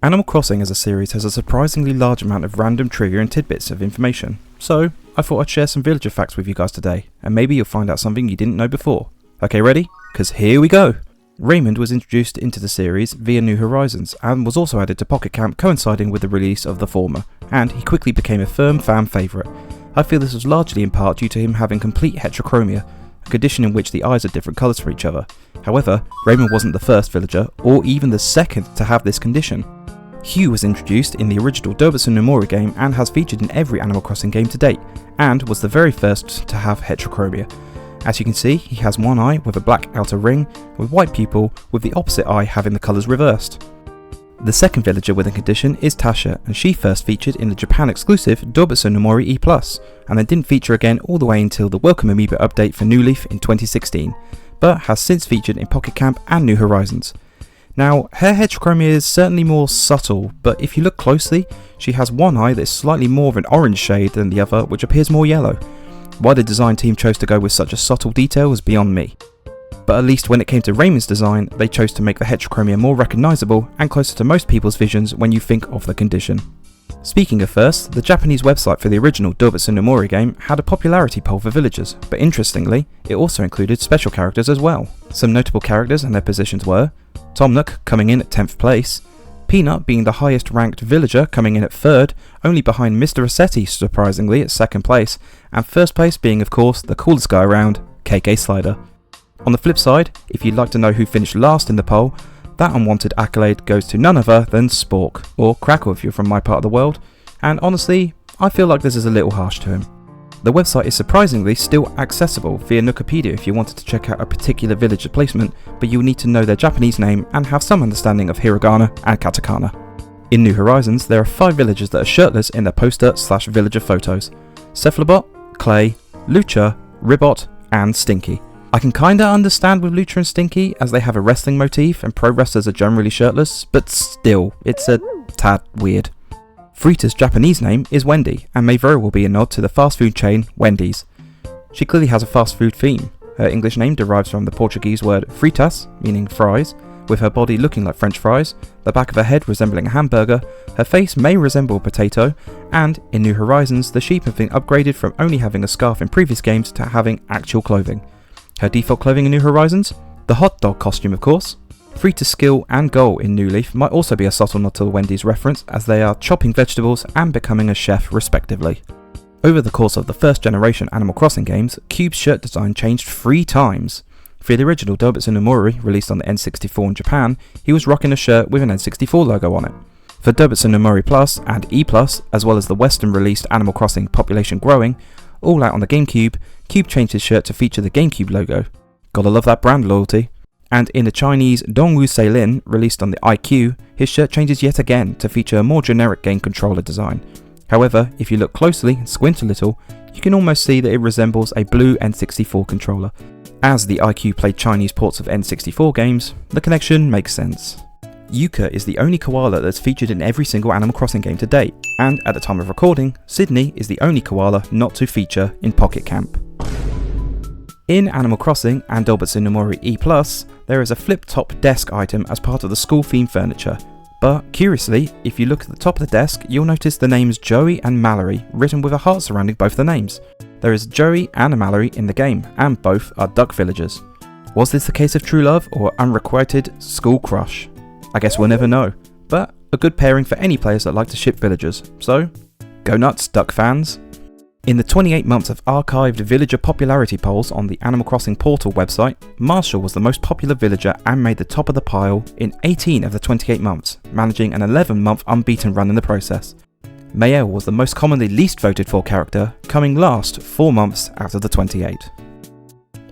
Animal Crossing as a series has a surprisingly large amount of random trivia and tidbits of information, so I thought I'd share some villager facts with you guys today, and maybe you'll find out something you didn't know before. Okay, ready? 'Cause here we go! Raymond was introduced into the series via New Horizons, and was also added to Pocket Camp coinciding with the release of the former, and he quickly became a firm fan favourite. I feel this was largely in part due to him having complete heterochromia, a condition in which the eyes are different colours for each other. However, Raymond wasn't the first villager, or even the second to have this condition. Hugh was introduced in the original Dobutsu no Mori game and has featured in every Animal Crossing game to date, and was the very first to have heterochromia. As you can see, he has one eye with a black outer ring, with white pupil, with the opposite eye having the colours reversed. The second villager with a condition is Tasha, and she first featured in the Japan exclusive Dobutsu no Mori E+, and then didn't feature again all the way until the Welcome Amiibo update for New Leaf in 2016, but has since featured in Pocket Camp and New Horizons. Now, her heterochromia is certainly more subtle, but if you look closely, she has one eye that is slightly more of an orange shade than the other, which appears more yellow. Why the design team chose to go with such a subtle detail is beyond me. But at least when it came to Raymond's design, they chose to make the heterochromia more recognisable and closer to most people's visions when you think of the condition. Speaking of first, the Japanese website for the original Dobutsu no Mori game had a popularity poll for villagers, but interestingly, it also included special characters as well. Some notable characters and their positions were Tom Nook coming in at 10th place, Peanut being the highest ranked villager coming in at 3rd, only behind Mr. Rossetti surprisingly at 2nd place, and 1st place being of course the coolest guy around, KK Slider. On the flip side, if you'd like to know who finished last in the poll, that unwanted accolade goes to none other than Spork, or Crackle if you're from my part of the world, and honestly, I feel like this is a little harsh to him. The website is surprisingly still accessible via Nukipedia if you wanted to check out a particular villager placement, but you'll need to know their Japanese name and have some understanding of hiragana and katakana. In New Horizons, there are 5 villagers that are shirtless in their poster/villager photos: Cephalobot, Clay, Lucha, Ribbot, and Stinky. I can kinda understand with Lucha and Stinky as they have a wrestling motif and pro wrestlers are generally shirtless, but still, it's a tad weird. Frita's Japanese name is Wendy, and may very well be a nod to the fast food chain Wendy's. She clearly has a fast food theme. Her English name derives from the Portuguese word fritas, meaning fries, with her body looking like French fries, the back of her head resembling a hamburger, her face may resemble a potato, and, in New Horizons, the sheep have been upgraded from only having a scarf in previous games to having actual clothing. Her default clothing in New Horizons? The hot dog costume of course. Frita's skill and goal in New Leaf might also be a subtle nod to the Wendy's reference, as they are chopping vegetables and becoming a chef respectively. Over the course of the first generation Animal Crossing games, Cube's shirt design changed 3 times. For the original Dobutsu no Mori, released on the N64 in Japan, he was rocking a shirt with an N64 logo on it. For Dobutsu no Mori Plus and E+, as well as the Western released Animal Crossing Population Growing, all out on the GameCube, Cube changed his shirt to feature the GameCube logo. Gotta love that brand loyalty. And in the Chinese Dongwu Seilin, released on the iQue, his shirt changes yet again to feature a more generic game controller design. However, if you look closely and squint a little, you can almost see that it resembles a blue N64 controller. As the iQue played Chinese ports of N64 games, the connection makes sense. Yuka is the only koala that's featured in every single Animal Crossing game to date, and at the time of recording, Sydney is the only koala not to feature in Pocket Camp. In Animal Crossing and Dobutsu no Mori E+, there is a flip-top desk item as part of the school-themed furniture, but curiously, if you look at the top of the desk, you'll notice the names Joey and Mallory written with a heart surrounding both the names. There is Joey and a Mallory in the game, and both are duck villagers. Was this a case of true love or unrequited school crush? I guess we'll never know, but a good pairing for any players that like to ship villagers, so go nuts, duck fans! In the 28 months of archived villager popularity polls on the Animal Crossing portal website, Marshall was the most popular villager and made the top of the pile in 18 of the 28 months, managing an 11-month unbeaten run in the process. Mayel was the most commonly least voted for character, coming last 4 months out of the 28.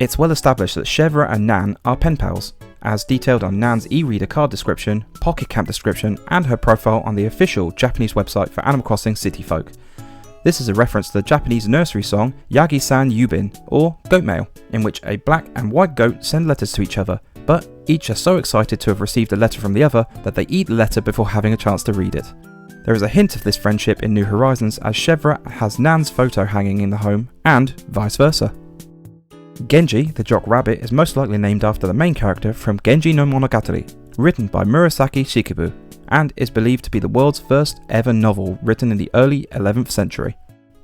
It's well established that Chevra and Nan are pen pals, as detailed on Nan's e-reader card description, Pocket Camp description, and her profile on the official Japanese website for Animal Crossing City Folk. This is a reference to the Japanese nursery song Yagi-san Yubin, or Goat Mail, in which a black and white goat send letters to each other, but each are so excited to have received a letter from the other that they eat the letter before having a chance to read it. There is a hint of this friendship in New Horizons, as Chevra has Nan's photo hanging in the home, and vice versa. Genji, the Jock Rabbit, is most likely named after the main character from Genji no Monogatari, written by Murasaki Shikibu, and is believed to be the world's first ever novel written in the early 11th century.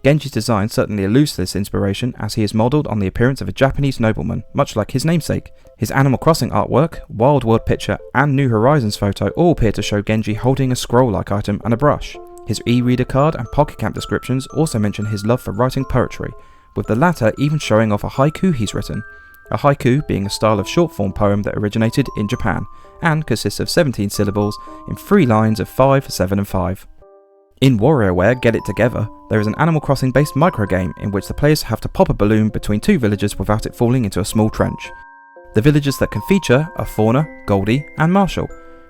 Genji's design certainly alludes to this inspiration, as he is modelled on the appearance of a Japanese nobleman, much like his namesake. His Animal Crossing artwork, Wild World picture, and New Horizons photo all appear to show Genji holding a scroll-like item and a brush. His e-reader card and Pocket Camp descriptions also mention his love for writing poetry, with the latter even showing off a haiku he's written. A haiku being a style of short-form poem that originated in Japan, and consists of 17 syllables in 3 lines of 5, 7 and 5. In WarioWare Get It Together, there is an Animal Crossing based microgame in which the players have to pop a balloon between 2 villages without it falling into a small trench. The villages that can feature are Fauna, Goldie and Marshall.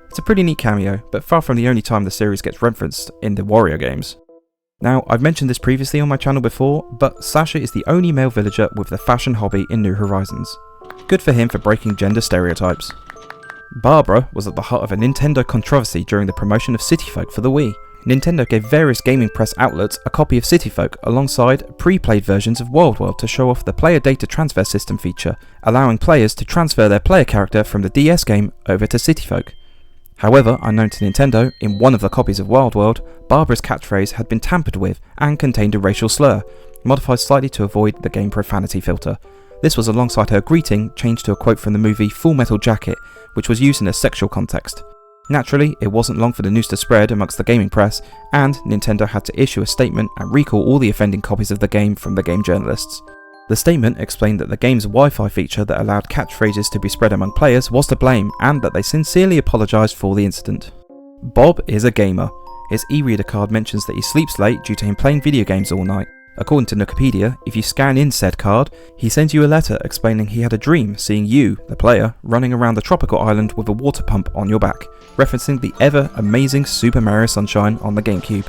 It's a pretty neat cameo, but far from the only time the series gets referenced in the Wario games. Now, I've mentioned this previously on my channel before, but Sasha is the only male villager with the fashion hobby in New Horizons. Good for him for breaking gender stereotypes. Barbara was at the heart of a Nintendo controversy during the promotion of City Folk for the Wii. Nintendo gave various gaming press outlets a copy of City Folk alongside pre-played versions of Wild World to show off the player data transfer system feature, allowing players to transfer their player character from the DS game over to City Folk. However, unknown to Nintendo, in one of the copies of Wild World, Barbara's catchphrase had been tampered with and contained a racial slur, modified slightly to avoid the game profanity filter. This was alongside her greeting changed to a quote from the movie Full Metal Jacket, which was used in a sexual context. Naturally, it wasn't long for the news to spread amongst the gaming press, and Nintendo had to issue a statement and recall all the offending copies of the game from the game journalists. The statement explained that the game's Wi-Fi feature that allowed catchphrases to be spread among players was to blame, and that they sincerely apologised for the incident. Bob is a gamer. His e-reader card mentions that he sleeps late due to him playing video games all night. According to Wikipedia, if you scan in said card, he sends you a letter explaining he had a dream seeing you, the player, running around the tropical island with a water pump on your back, referencing the ever amazing Super Mario Sunshine on the GameCube.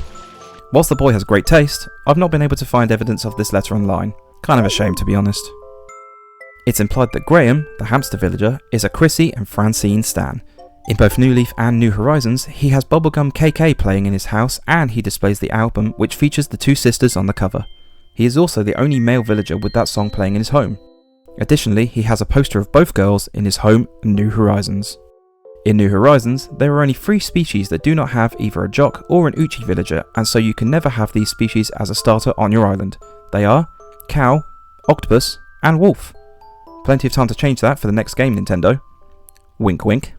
Whilst the boy has great taste, I've not been able to find evidence of this letter online. Kind of a shame, to be honest. It's implied that Graham, the hamster villager, is a Chrissy and Francine stan. In both New Leaf and New Horizons, he has Bubblegum KK playing in his house, and he displays the album which features the 2 sisters on the cover. He is also the only male villager with that song playing in his home. Additionally, he has a poster of both girls in his home in New Horizons. In New Horizons, there are only 3 species that do not have either a Jock or an Uchi villager, and so you can never have these species as a starter on your island. They are cow, octopus, and wolf. Plenty of time to change that for the next game, Nintendo. Wink wink.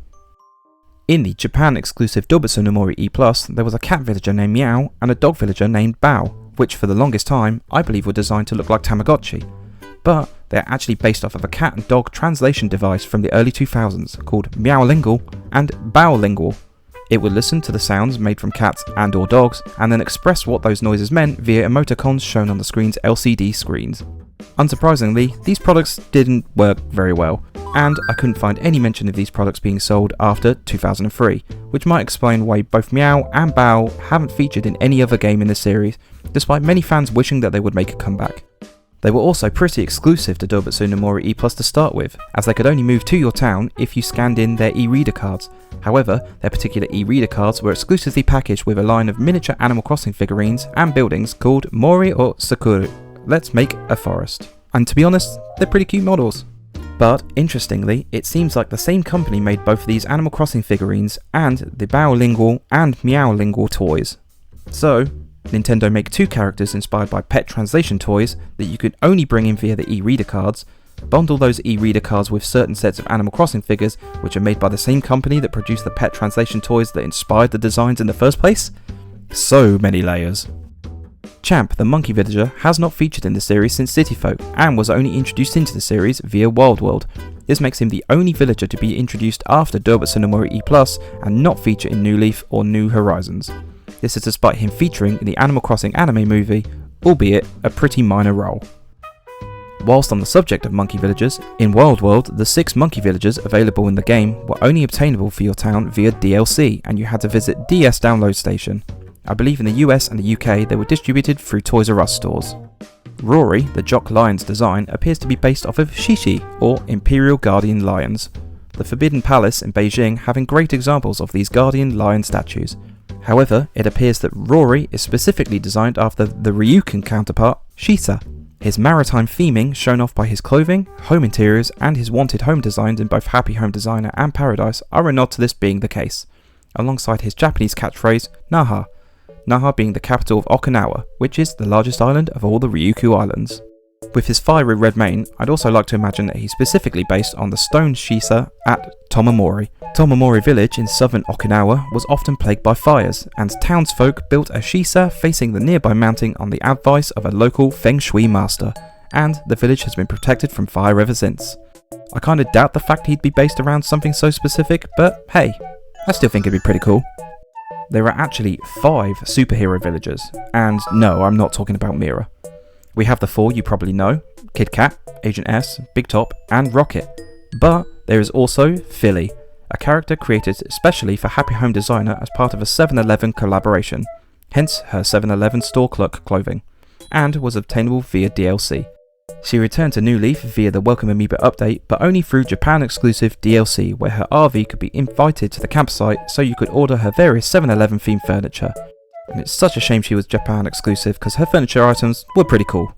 In the Japan exclusive Dobutsu no Mori E+, there was a cat villager named Meow and a dog villager named Bao, which for the longest time I believe were designed to look like Tamagotchi. But they're actually based off of a cat and dog translation device from the early 2000s called Meowlingual and Baolingual. It would listen to the sounds made from cats and or dogs and then express what those noises meant via emoticons shown on the screen's LCD screens. Unsurprisingly, these products didn't work very well, and I couldn't find any mention of these products being sold after 2003, which might explain why both Meow and Bao haven't featured in any other game in the series, despite many fans wishing that they would make a comeback. They were also pretty exclusive to Dobutsu no Mori E+ to start with, as they could only move to your town if you scanned in their e-reader cards. However, their particular e-reader cards were exclusively packaged with a line of miniature Animal Crossing figurines and buildings called Mori o Sakuru. Let's make a forest. And to be honest, they're pretty cute models. But interestingly, it seems like the same company made both these Animal Crossing figurines and the Baolingual and Meowlingual toys. So, Nintendo make 2 characters inspired by pet translation toys that you could only bring in via the e-reader cards, bundle those e-reader cards with certain sets of Animal Crossing figures which are made by the same company that produced the pet translation toys that inspired the designs in the first place. So many layers. Champ, the monkey villager, has not featured in the series since City Folk and was only introduced into the series via Wild World. This makes him the only villager to be introduced after Dobutsu no Mori E+ and not feature in New Leaf or New Horizons. This is despite him featuring in the Animal Crossing anime movie, albeit a pretty minor role. Whilst on the subject of monkey villagers, in Wild World, the 6 monkey villagers available in the game were only obtainable for your town via DLC, and you had to visit DS Download Station. I believe in the US and the UK they were distributed through Toys R Us stores. Rory, the Jock Lion's design, appears to be based off of Shishi, or Imperial Guardian Lions. The Forbidden Palace in Beijing having great examples of these Guardian Lion statues. However, it appears that Rory is specifically designed after the Ryukin counterpart, Shisa. His maritime theming, shown off by his clothing, home interiors, and his wanted home designs in both Happy Home Designer and Paradise, are a nod to this being the case. alongside his Japanese catchphrase, Naha. Naha being the capital of Okinawa, which is the largest island of all the Ryukyu Islands. With his fiery red mane, I'd also like to imagine that he's specifically based on the stone shisa at Tomomori. Tomomori village in southern Okinawa was often plagued by fires, and townsfolk built a shisa facing the nearby mountain on the advice of a local feng shui master, and the village has been protected from fire ever since. I kinda doubt the fact he'd be based around something so specific, but hey, I still think it'd be pretty cool. There are actually 5 superhero villages, and no, I'm not talking about Mira. We have the 4 you probably know, Kid Cat, Agent S, Big Top, and Rocket. But there is also Philly, a character created especially for Happy Home Designer as part of a 7-Eleven collaboration, hence her 7-Eleven store clerk clothing, and was obtainable via DLC. She returned to New Leaf via the Welcome Amiibo update, but only through Japan exclusive DLC, where her RV could be invited to the campsite so you could order her various 7-Eleven themed furniture. And it's such a shame she was Japan exclusive because her furniture items were pretty cool.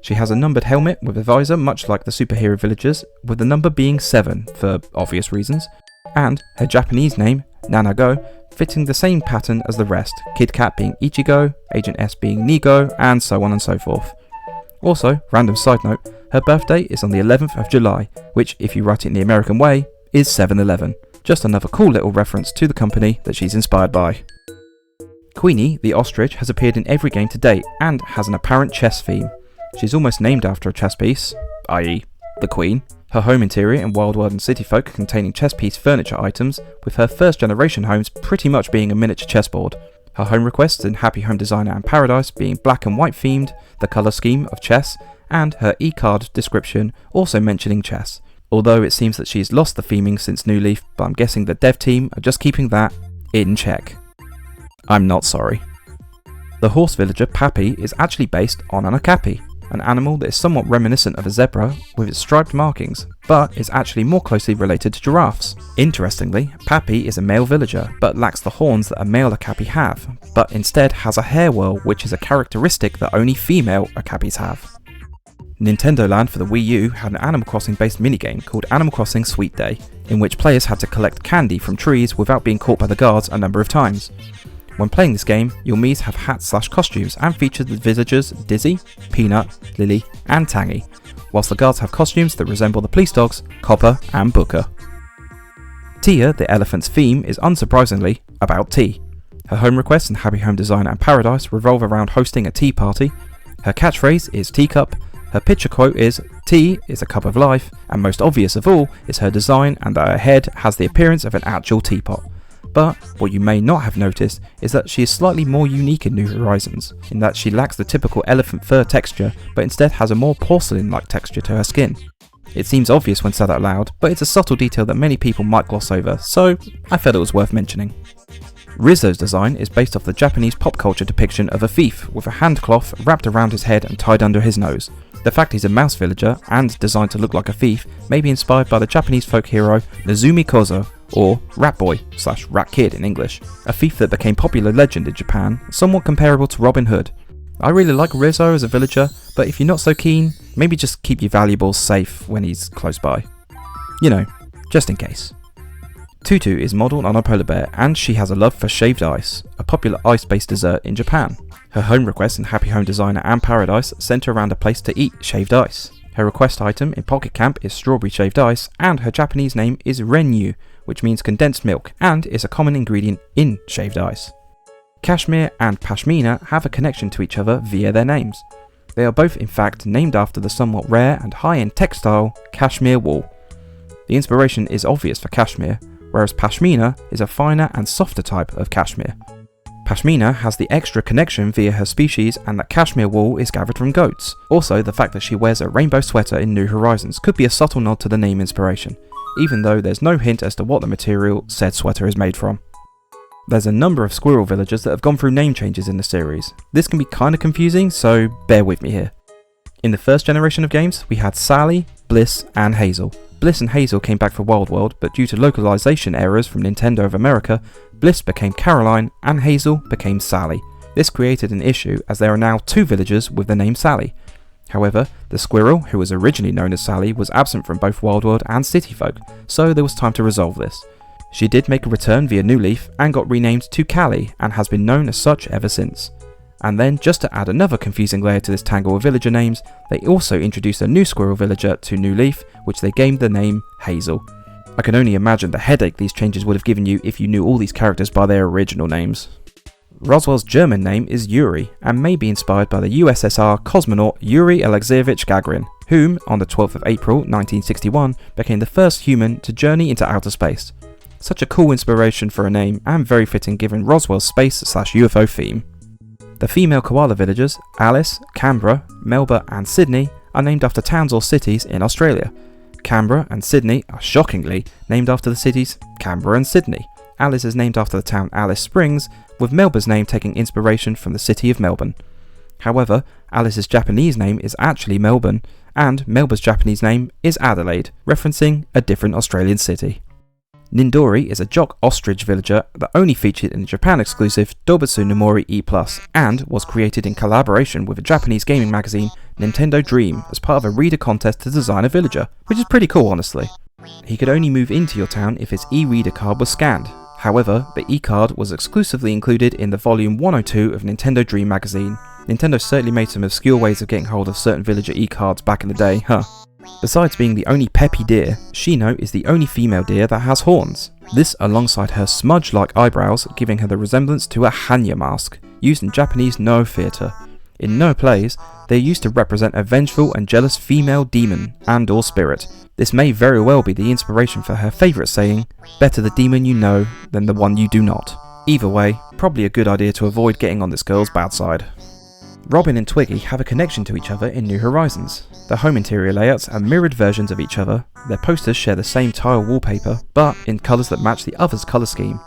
She has a numbered helmet with a visor much like the superhero villagers, with the number being 7 for obvious reasons, and her Japanese name, Nanago, fitting the same pattern as the rest, Kid Cat being Ichigo, Agent S being Nigo, and so on and so forth. Also, random side note, her birthday is on the 11th of July, which if you write it in the American way, is 7-Eleven. Just another cool little reference to the company that she's inspired by. Queenie, the ostrich, has appeared in every game to date and has an apparent chess theme. She's almost named after a chess piece, i.e. the Queen. Her home interior in Wild World and City Folk containing chess piece furniture items, with her first generation homes pretty much being a miniature chessboard. Her home requests in Happy Home Designer and Paradise being black and white themed, the colour scheme of chess, and her e-card description also mentioning chess. Although it seems that she's lost the theming since New Leaf, but I'm guessing the dev team are just keeping that in check. I'm not sorry. The horse villager Pappy is actually based on an okapi, an animal that is somewhat reminiscent of a zebra with its striped markings, but is actually more closely related to giraffes. Interestingly, Pappy is a male villager, but lacks the horns that a male okapi have, but instead has a hair whirl, which is a characteristic that only female okapis have. Nintendo Land for the Wii U had an Animal Crossing based minigame called Animal Crossing Sweet Day, in which players had to collect candy from trees without being caught by the guards a number of times. When playing this game, your Miis have hats/costumes and feature the villagers Dizzy, Peanut, Lily, and Tangy, whilst the guards have costumes that resemble the police dogs Copper and Booker. Tia, the elephant's theme, is unsurprisingly about tea. Her home requests in Happy Home Designer and Paradise revolve around hosting a tea party. Her catchphrase is teacup. Her picture quote is, "Tea is a cup of life," and most obvious of all is her design and that her head has the appearance of an actual teapot. But what you may not have noticed is that she is slightly more unique in New Horizons, in that she lacks the typical elephant fur texture, but instead has a more porcelain-like texture to her skin. It seems obvious when said out loud, but it's a subtle detail that many people might gloss over, so I felt it was worth mentioning. Rizzo's design is based off the Japanese pop culture depiction of a thief with a handcloth wrapped around his head and tied under his nose. The fact he's a mouse villager and designed to look like a thief may be inspired by the Japanese folk hero Nezumi Kozo, or Rat Boy/Rat Kid in English, a thief that became popular legend in Japan, somewhat comparable to Robin Hood. I really like Rizzo as a villager, but if you're not so keen, maybe just keep your valuables safe when he's close by. You know, just in case. Tutu is modelled on a polar bear, and she has a love for shaved ice, a popular ice-based dessert in Japan. Her home requests in Happy Home Designer and Paradise centre around a place to eat shaved ice. Her request item in Pocket Camp is strawberry shaved ice, and her Japanese name is Renyu, which means condensed milk, and is a common ingredient in shaved ice. Cashmere and Pashmina have a connection to each other via their names. They are both in fact named after the somewhat rare and high-end textile cashmere wool. The inspiration is obvious for cashmere, whereas Pashmina is a finer and softer type of cashmere. Pashmina has the extra connection via her species and that cashmere wool is gathered from goats. Also, the fact that she wears a rainbow sweater in New Horizons could be a subtle nod to the name inspiration, even though there's no hint as to what the material said sweater is made from. There's a number of squirrel villagers that have gone through name changes in the series. This can be kinda confusing, so bear with me here. In the first generation of games, we had Sally, Bliss, and Hazel. Bliss and Hazel came back for Wild World, but due to localization errors from Nintendo of America, Bliss became Caroline and Hazel became Sally. This created an issue as there are now 2 villagers with the name Sally. However, the squirrel, who was originally known as Sally, was absent from both Wild World and City Folk, so there was time to resolve this. She did make a return via New Leaf and got renamed to Callie and has been known as such ever since. And then, just to add another confusing layer to this tangle of villager names, they also introduced a new squirrel villager to New Leaf, which they gave the name Hazel. I can only imagine the headache these changes would have given you if you knew all these characters by their original names. Roswell's German name is Yuri, and may be inspired by the USSR cosmonaut Yuri Alexeyevich Gagarin, whom, on the 12th of April 1961, became the first human to journey into outer space. Such a cool inspiration for a name, and very fitting given Roswell's space/UFO theme. The female koala villagers, Alice, Canberra, Melba and Sydney, are named after towns or cities in Australia. Canberra and Sydney are shockingly named after the cities Canberra and Sydney. Alice is named after the town Alice Springs, with Melba's name taking inspiration from the city of Melbourne. However, Alice's Japanese name is actually Melbourne, and Melba's Japanese name is Adelaide, referencing a different Australian city. Nindori is a jock ostrich villager that only featured in the Japan exclusive Dobutsu no Mori E+, and was created in collaboration with a Japanese gaming magazine, Nintendo Dream, as part of a reader contest to design a villager, which is pretty cool honestly. He could only move into your town if his e-reader card was scanned. However, the e-card was exclusively included in the volume 102 of Nintendo Dream magazine. Nintendo certainly made some obscure ways of getting hold of certain villager e-cards back in the day, huh? Besides being the only peppy deer, Shino is the only female deer that has horns. This alongside her smudge-like eyebrows, giving her the resemblance to a Hanya mask, used in Japanese Noh theatre. In Noh plays, they are used to represent a vengeful and jealous female demon and or spirit. This may very well be the inspiration for her favourite saying, "Better the demon you know than the one you do not." Either way, probably a good idea to avoid getting on this girl's bad side. Robin and Twiggy have a connection to each other in New Horizons. Their home interior layouts are mirrored versions of each other, their posters share the same tile wallpaper, but in colours that match the other's colour scheme.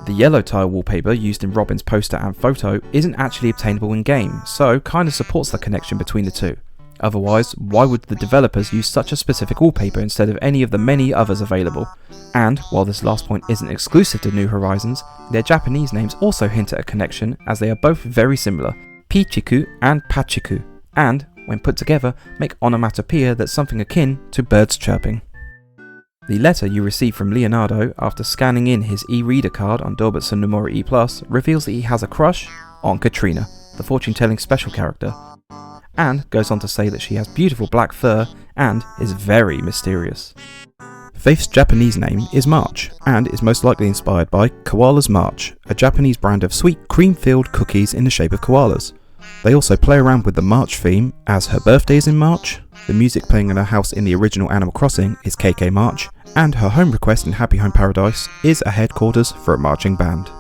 The yellow tile wallpaper used in Robin's poster and photo isn't actually obtainable in-game, so kinda supports the connection between the two. Otherwise, why would the developers use such a specific wallpaper instead of any of the many others available? And, while this last point isn't exclusive to New Horizons, their Japanese names also hint at a connection as they are both very similar, Pichiku and Pachiku, and, when put together, make onomatopoeia that's something akin to birds chirping. The letter you receive from Leonardo after scanning in his e-reader card on Dobutsu no Mori E+, reveals that he has a crush on Katrina, the fortune-telling special character, and goes on to say that she has beautiful black fur and is very mysterious. Faith's Japanese name is March, and is most likely inspired by Koala's March, a Japanese brand of sweet cream-filled cookies in the shape of koalas. They also play around with the March theme, as her birthday is in March, the music playing in her house in the original Animal Crossing is KK March, and her home request in Happy Home Paradise is a headquarters for a marching band.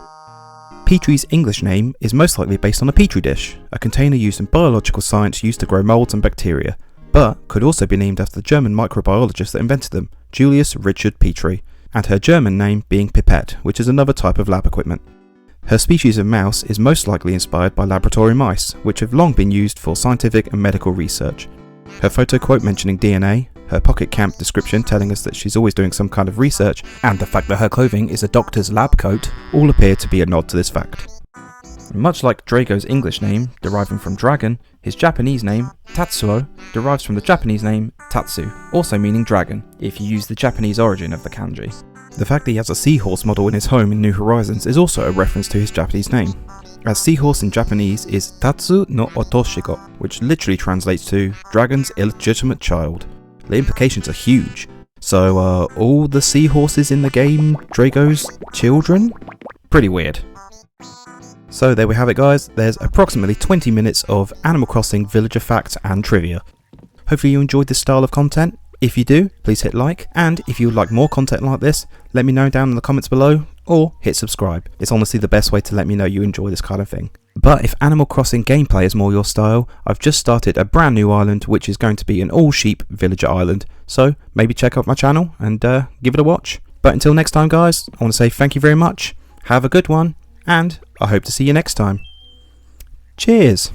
Petrie's English name is most likely based on a petri dish, a container used in biological science used to grow moulds and bacteria, but could also be named after the German microbiologist that invented them, Julius Richard Petrie, and her German name being Pipette, which is another type of lab equipment. Her species of mouse is most likely inspired by laboratory mice, which have long been used for scientific and medical research. Her photo quote mentioning DNA, her pocket camp description telling us that she's always doing some kind of research, and the fact that her clothing is a doctor's lab coat, all appear to be a nod to this fact. Much like Drago's English name, deriving from dragon, his Japanese name, Tatsuo, derives from the Japanese name Tatsu, also meaning dragon, if you use the Japanese origin of the kanji. The fact that he has a seahorse model in his home in New Horizons is also a reference to his Japanese name, as seahorse in Japanese is Tatsu no Otoshiko, which literally translates to dragon's illegitimate child. The implications are huge. So are all the seahorses in the game Drago's children? Pretty weird. So there we have it guys, there's approximately 20 minutes of Animal Crossing villager facts and trivia. Hopefully you enjoyed this style of content. If you do, please hit like, and if you would like more content like this, let me know down in the comments below, or hit subscribe. It's honestly the best way to let me know you enjoy this kind of thing. But if Animal Crossing gameplay is more your style, I've just started a brand new island which is going to be an all-sheep villager island, so maybe check out my channel and give it a watch. But until next time guys, I want to say thank you very much, have a good one, and I hope to see you next time. Cheers!